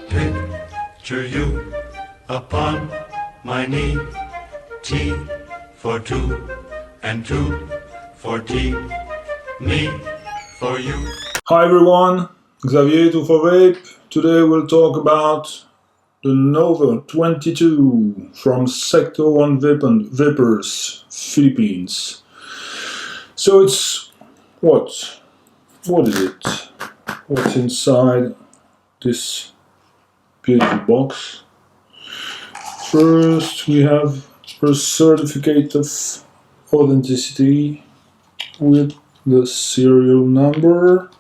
Picture you upon my knee, T for two, and two for tea, me for you. Hi everyone, Xavier to for Vape. Today we'll talk about the N22 from Sector 1 Vapors, Philippines. So it's what is it? What's inside this beautiful box? First we have a certificate of authenticity with the serial number,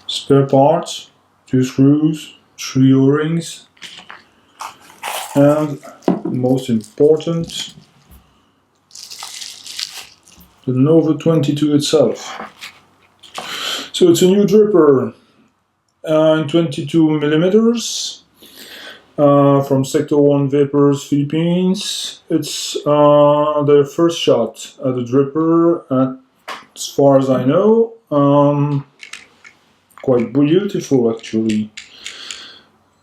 spare parts, 2 screws, 3 O-rings, and most important, the N22 itself. So it's a new dripper in 22 millimeters from Sector 1 Vapors, Philippines. It's their first shot at a dripper, as far as I know. Quite beautiful actually.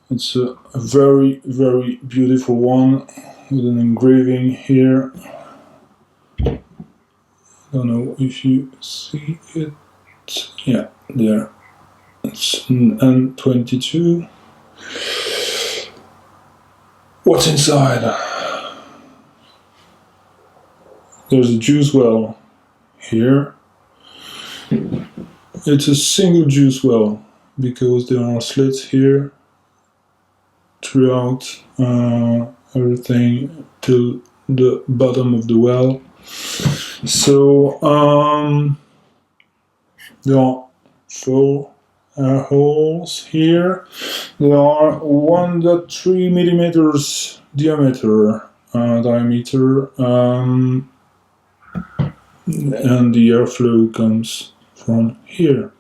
It's a very, very beautiful one with an engraving here. I don't know if you see it. Yeah, there. It's an N22. What's inside? There's a juice well here. It's a single juice well because there are slits here throughout everything till the bottom of the well. So there are 4 air holes here. There are 1.3 millimeters diameter, and the airflow comes from here.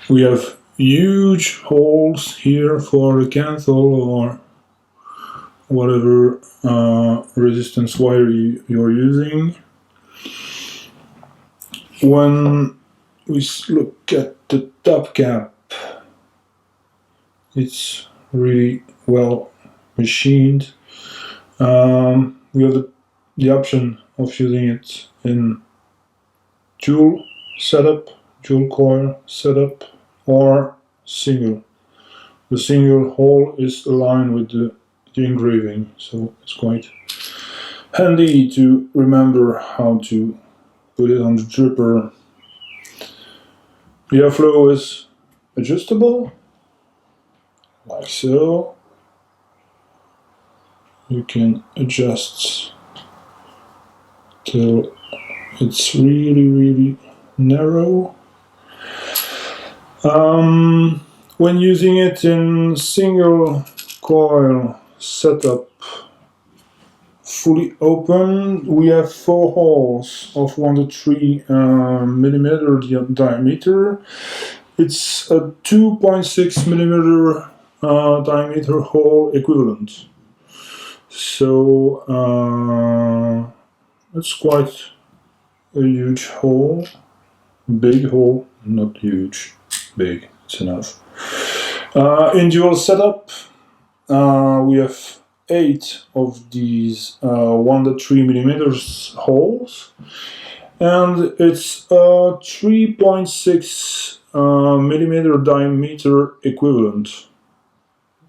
We have huge holes here for the cathode or whatever resistance wire you're using. When we look at the top cap, it's really well machined. We have the option of using it in dual coil setup, or single. The single hole is aligned with the engraving, so it's quite handy to remember how to put it on the dripper. The airflow is adjustable, like so. You can adjust till it's really, really narrow. When using it in single coil setup, fully open, we have 4 holes of 1.3 millimeter diameter. It's a 2.6 millimeter diameter hole equivalent. So it's quite a huge hole, big hole, not huge, big, it's enough. In dual setup, we have 8 of these 1.3 millimeters holes, and it's a 3.6 millimeter diameter equivalent.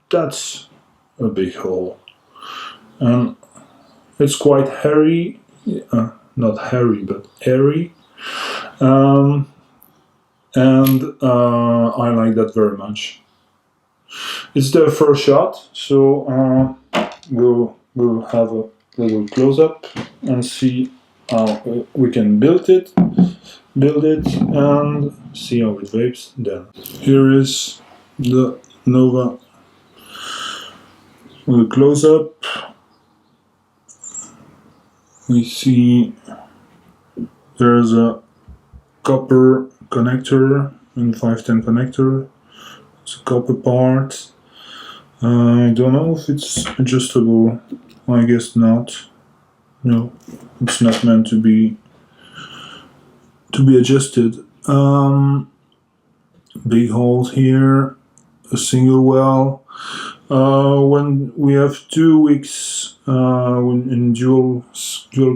That's a big hole, and it's quite hairy, not hairy but airy, and I like that very much. It's their first shot, so we'll have a little close-up and see how we can build it and see how it vapes then. Here is the Nova with a close-up. We see there's a copper connector and 510 connector. It's a copper part. I don't know if it's adjustable. I guess not. No, it's not meant to be adjusted. Big holes here. a single well. When we have 2 weeks in dual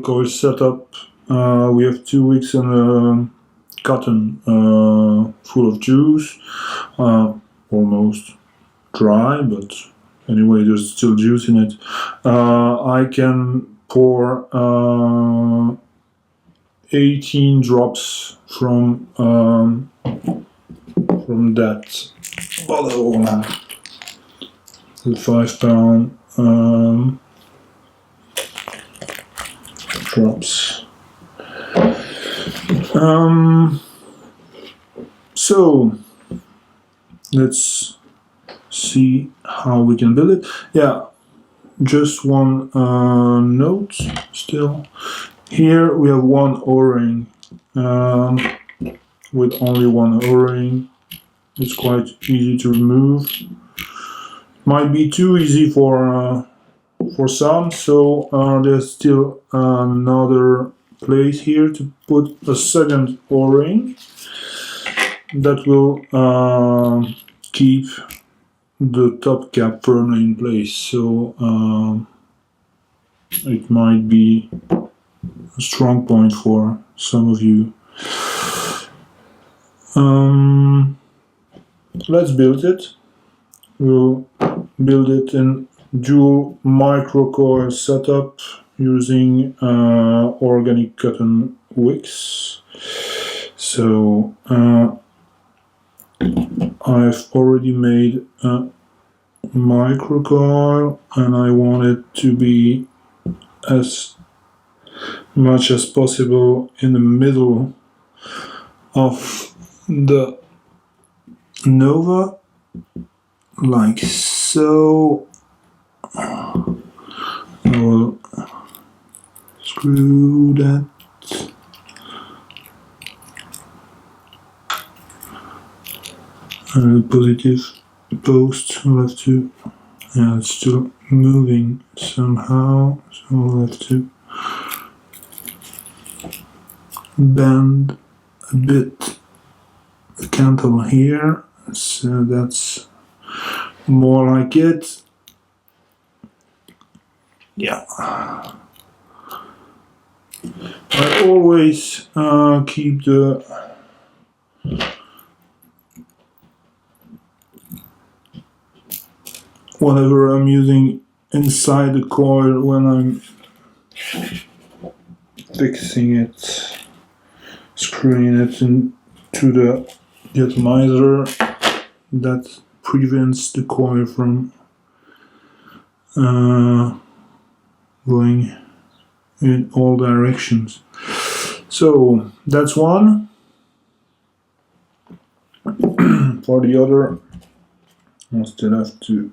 coil setup, we have 2 weeks in a cotton full of juice, almost dry, but anyway, there's still juice in it. I can pour 18 drops from that bottle, the 5 pound drops. So let's see how we can build it. Yeah, just one note still. Here we have one O-ring, with only one O-ring. It's quite easy to remove. Might be too easy for some, so there's still another place here to put a second O-ring that will keep the top cap firmly in place. So it might be a strong point for some of you. Let's build it. We'll build it in dual microcoil setup using organic cotton wicks. So I've already made a microcoil and I want it to be as much as possible in the middle of the Nova, like so. I will screw that. And the positive post will have to, yeah, it's still moving somehow, so we'll have to bend a bit the cantle here, so that's more like it. Yeah. I always keep the whatever I'm using inside the coil when I'm fixing it, screwing it into the atomizer. That prevents the coil from going in all directions. So that's one. For the other, I still have to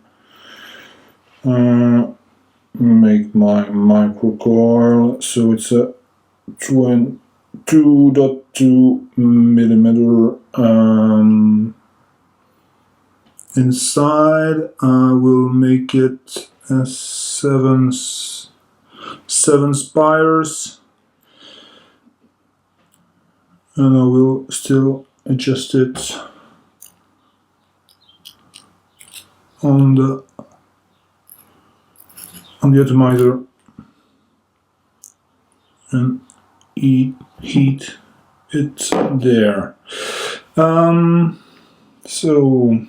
make my microcoil. So it's a 2.2 millimeter. Inside I will make it as seven spires, and I will still adjust it on the atomizer and heat it there. So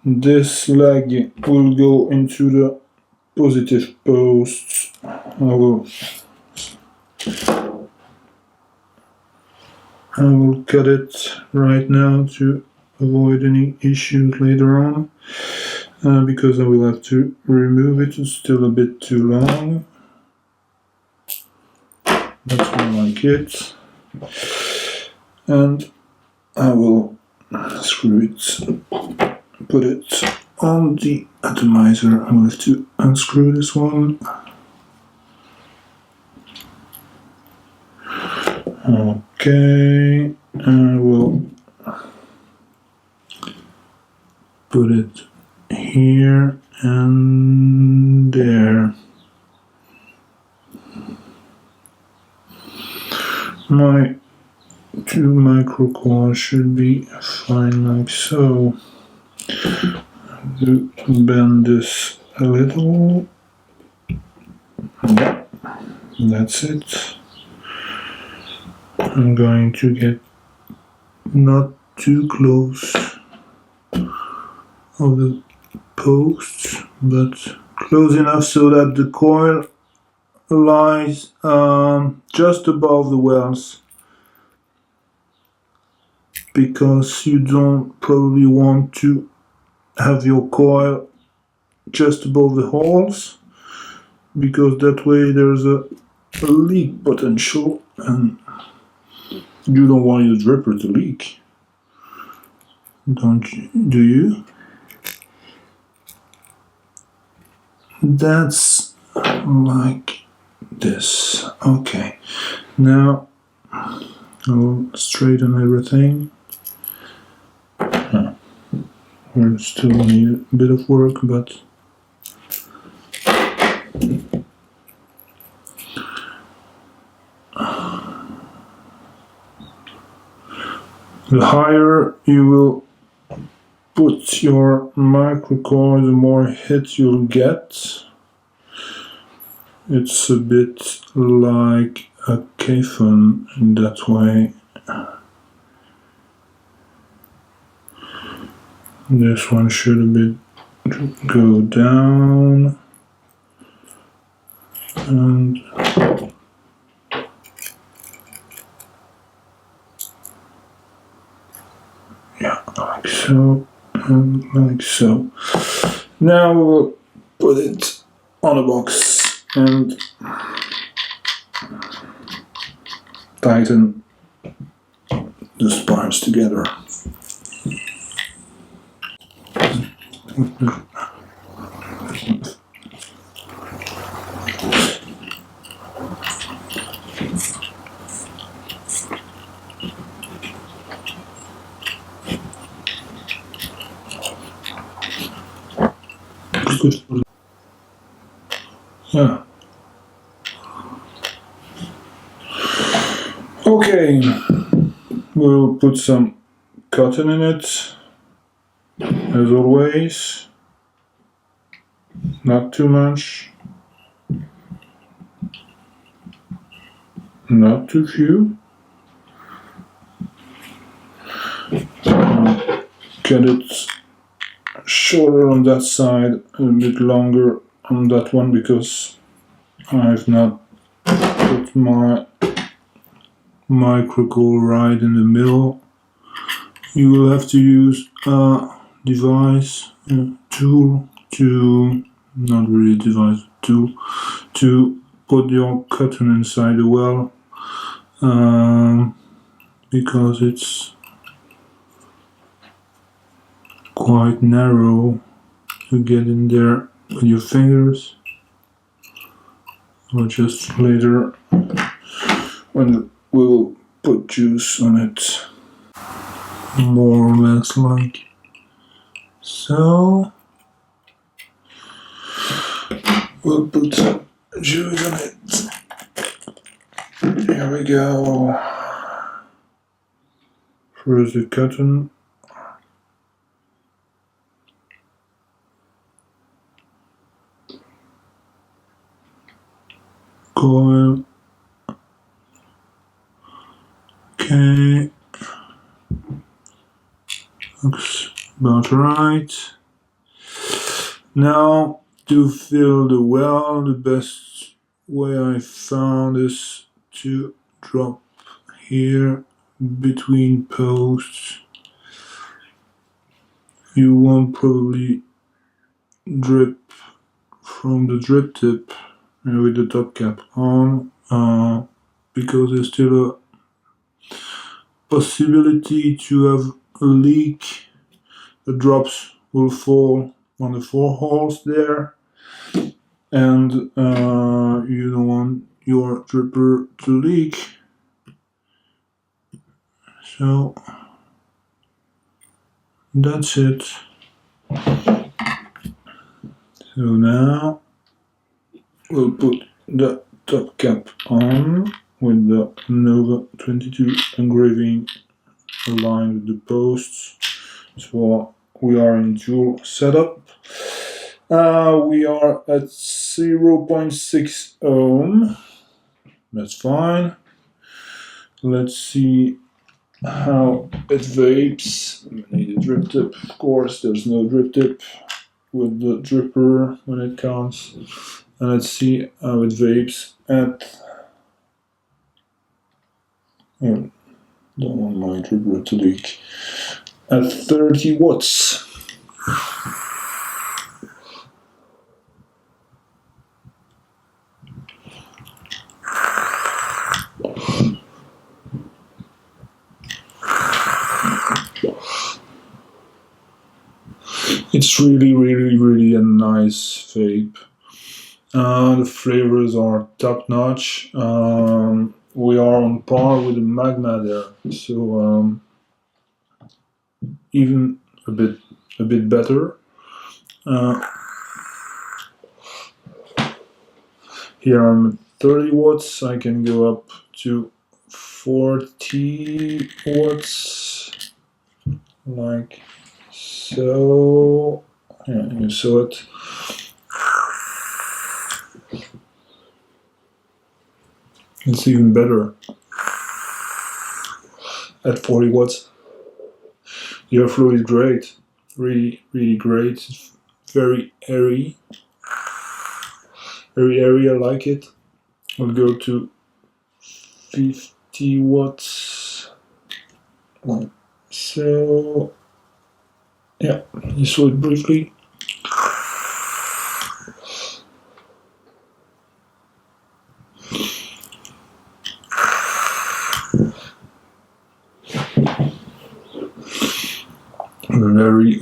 this leg will go into the positive post. I will cut it right now to avoid any issues later on, because I will have to remove it. It's still a bit too long. That's more like it. And I will screw it, put it on the atomizer. I will have to unscrew this one. Okay, I will put it here and there. My 2 microcoils should be fine like so. To bend this a little. Yeah, that's it. I'm going to get not too close of the posts, but close enough so that the coil lies just above the wells, because you don't probably want to have your coil just above the holes, because that way there's a leak potential and you don't want your dripper to leak, don't you? Do you? That's like this. Okay, now I'll straighten everything. We'll still need a bit of work, but the higher you will put your microcoil, the more hit you'll get. It's a bit like a K-phone in that way. This one should a bit go down, and yeah, like so, and like so. Now we'll put it on a box and tighten the spines together. Yeah. Okay, we'll put some cotton in it, as always. Not too much, not too few. Cut it shorter on that side, a bit longer on that one, because I've not put my microcoil right in the middle. You will have to use a device, a tool to, not really device, tool to put your cotton inside the well, because it's quite narrow to get in there with your fingers, or just later when we will put juice on it, more or less like so. We'll put some juice on it. Here we go. First the cotton. Coil. Okay. Looks about right. Now, to fill the well, the best way I found is to drop here between posts. You won't probably drip from the drip tip with the top cap on, because there's still a possibility to have a leak. The drops will fall on the 4 holes there, and you don't want your dripper to leak. So that's it. So now we'll put the top cap on with the N22 engraving aligned with the posts. So we are in dual setup. We are at 0.6 ohm. That's fine. Let's see how it vapes. I need a drip tip. Of course, there's no drip tip with the dripper when it comes. And let's see how it vapes at. Oh, don't want my dripper to leak. At 30 watts. It's really a nice vape. The flavors are top notch. We are on par with the Magna there, so even a bit better. Here I'm at 30 watts. I can go up to 40 watts, like so. Yeah, you saw it. It's even better at 40 watts. The airflow is great, really great. It's very airy, I like it. I'll go to 50 watts. So, yeah, you saw it briefly.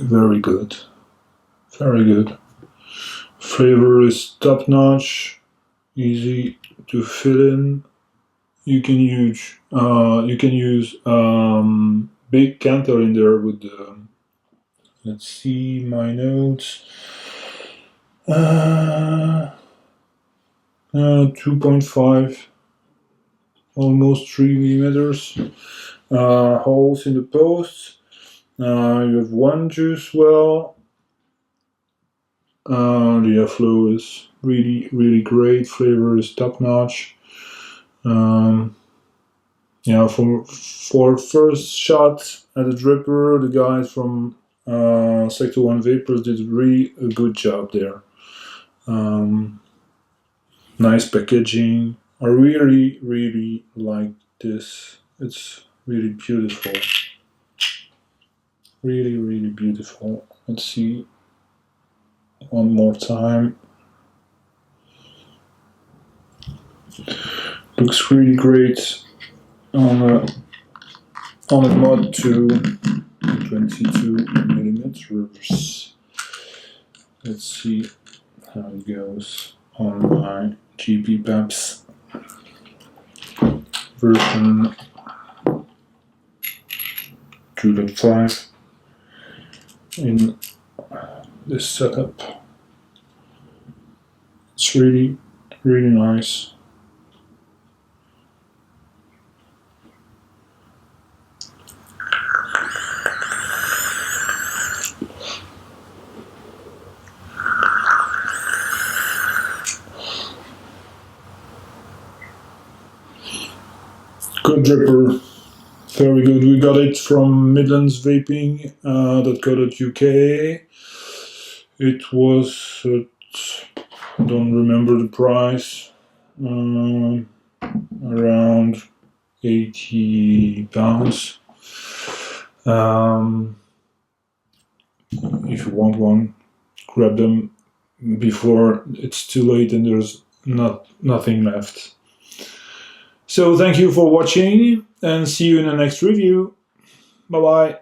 Very good. Very good. Flavor is top notch, easy to fill in. You can use big canter in there with the. Let's see my notes. 2.5, almost 3 millimeters. Holes in the posts. You have one juice well. The airflow is really great. Flavor is top notch. Yeah, for first shot at the dripper, the guys from Sector 1 Vapors did really a good job there. Nice packaging. I really like this. It's really beautiful. Really beautiful. Let's see one more time. Looks really great on a Mod 2 22 millimeters. Let's see how it goes on my GP PAPS version 2.5 in this setup. It's really nice. Good dripper, very good. We got it from midlandsvaping.co.uk. It was don't remember the price, around £80. If you want one, grab them before it's too late and there's nothing left. So thank you for watching and see you in the next review. Bye bye.